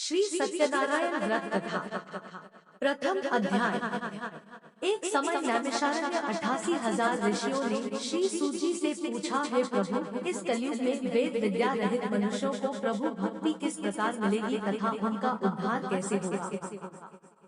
श्री सत्यनारायण व्रत कथा प्रथम अध्याय। एक समय नैमिषारण्य 88,000 ऋषियों ने श्री सूजी से पूछा, है प्रभु, इस कलयुग में वेद विद्या रहित मनुष्यों को प्रभु भक्ति किस प्रकार मिलेगी तथा उनका उद्धार कैसे होगा।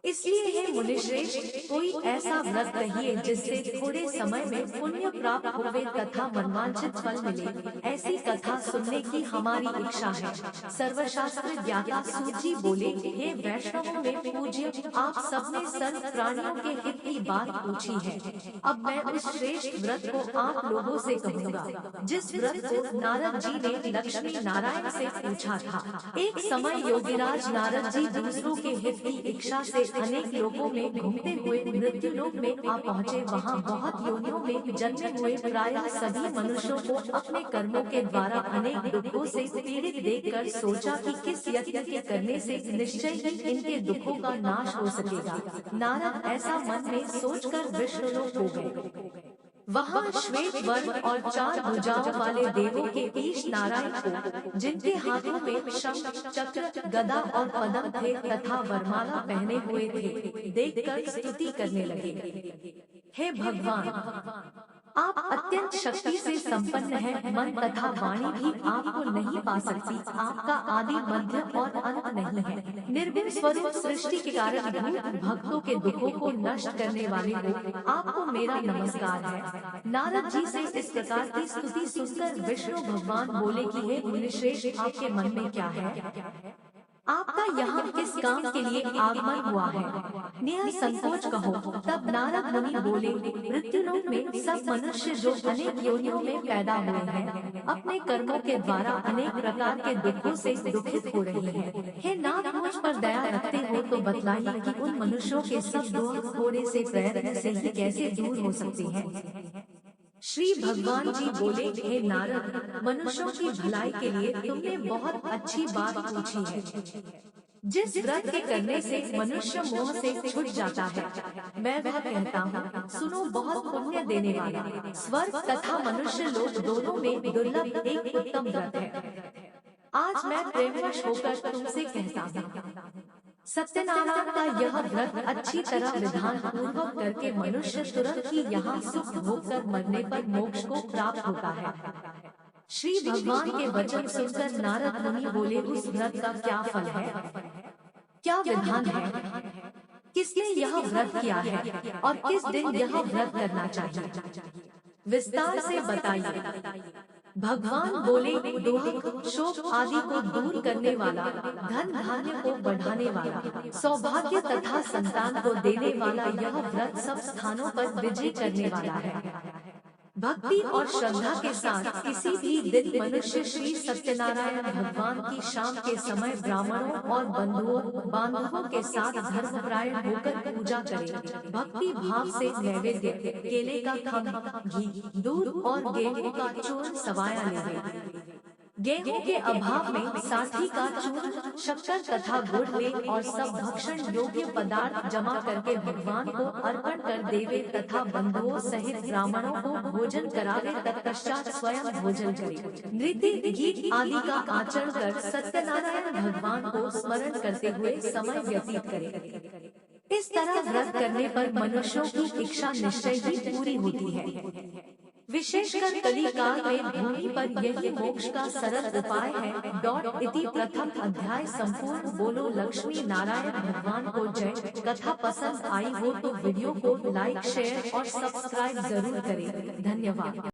इसलिए हे मुनिश्रेष्ठ, कोई ऐसा व्रत कहिए जिससे थोड़े समय में पुण्य प्राप्त होवे तथा मनवांछित फल मिले। ऐसी कथा सुनने की हमारी इच्छा है। सर्वशास्त्र ज्ञाता सूजी बोले, हे वैष्णवों में पूज्य, आप सबने सर्व प्राणियों के हित की बात पूछी है। अब मैं उस श्रेष्ठ व्रत को आप लोगों से कहूँगा, जिस व्रत को नारद जी ने लक्ष्मी नारायण से पूछा था। एक समय योगीराज नारद जी दूसरों के हित की इच्छा से अनेक लोगों में घूमते हुए मृत्यु लोक में आ पहुँचे। वहाँ बहुत योनियों में जन्मे हुए प्रायः सभी मनुष्यों को अपने कर्मों के द्वारा अनेक दुखों से पीड़ित देखकर सोचा कि किस यत्न के करने से निश्चय ही इनके दुखों का नाश हो सकेगा। नारद ऐसा मन में सोचकर विष्णुलोक हो गए। वहाँ श्वेत वर्ण और 4 भुजाओं वाले देवों के ईश नारायण को, जिनके हाथों में शंख, चक्र, गदा और पद्म थे तथा वरमाला पहने हुए थे, देखकर स्तुति करने लगे। हे भगवान, आप अत्यंत शक्ति से संपन्न हैं। मन तथा वाणी भी आपको नहीं पा सकती। आपका आदि मध्य और अंत नहीं है। निर्गुण स्वरूप सृष्टि के कारण भक्तों के दुखों को नष्ट करने वाले हो, आपको मेरा नमस्कार है। नारद जी से इस प्रकार की स्तुति सुनकर विष्णु भगवान बोले कि हे मुनिश्रेष्ठ, आपके मन में क्या है? आपका यहाँ किस काम के लिए आगमन हुआ है? निसंकोच कहो। तब नारद मुनि बोले, मृत्युलोक में सब मनुष्य जो अनेक योनियों में पैदा हुए हैं, अपने कर्मों के द्वारा अनेक प्रकार के दुखों से दुखित हो रहे हैं। हे नाथ, मुझ पर दया रखते हो तो बतलाइए कि उन मनुष्यों के सब दुख थोड़े से प्रयत्न से ही कैसे दूर हो सकते हैं। श्री भगवान जी बोले, हे नारद, मनुष्यों की भलाई के लिए तुमने बहुत अच्छी बात पूछी है। जिस व्रत के करने से मनुष्य मोह से छूट जाता है, मैं वह कहता हूँ, सुनो, बहुत पुण्य देने वाला, स्वर्ग तथा मनुष्य लोक दोनों में दुर्लभ एक उत्तम व्रत है। आज मैं प्रेमवश होकर तुमसे कहता हूँ, सत्यनारायण का यह व्रत अच्छी तरह विधान पूर्वक करके मनुष्य तुरंत ही यहाँ सुख भोग कर मरने पर मोक्ष को प्राप्त होता है। श्री भगवान के वचन सुनकर नारद मुनि बोले, उस व्रत का क्या फल है, क्या विधान है, किसने यह व्रत किया है और किस दिन यह व्रत करना चाहिए, विस्तार से बताइए। भगवान बोले, दुख, शोक आदि को दूर करने वाला, धन धान्य को बढ़ाने वाला, सौभाग्य तथा संतान को देने वाला यह व्रत सब स्थानों पर विजय करने वाला है। भक्ति और श्रद्धा के साथ किसी भी दिन मनुष्य श्री सत्यनारायण भगवान की शाम के समय ब्राह्मणों और बांधवों के साथ धर्मपरायण होकर पूजा करे। भक्ति भाव से नैवेद्य, केले का खंभ, घी, दूध और गेहूं का चूर्ण सवाया ले। गेहूं के अभाव में साथी का चूर्ण, शक्कर तथा गुड़ ले और सब भक्षण योग्य पदार्थ जमा करके भगवान को अर्पण कर देवे तथा बंधुओं सहित ब्राह्मणों को भोजन करावे। तत्पश्चात स्वयं भोजन करे। नृत्य, गीत आदि का आचरण कर सत्यनारायण भगवान को स्मरण करते हुए समय व्यतीत करे। इस तरह व्रत करने पर मनुष्यों की इच्छा निश्चय ही पूरी होती है। विशेषकर कली काल में भूमि पर यही मोक्ष का सरल उपाय है। इति प्रथम अध्याय संपूर्ण। बोलो लक्ष्मी नारायण भगवान को जय। कथा पसंद आई हो तो वीडियो को लाइक, शेयर और सब्सक्राइब जरूर करें। धन्यवाद।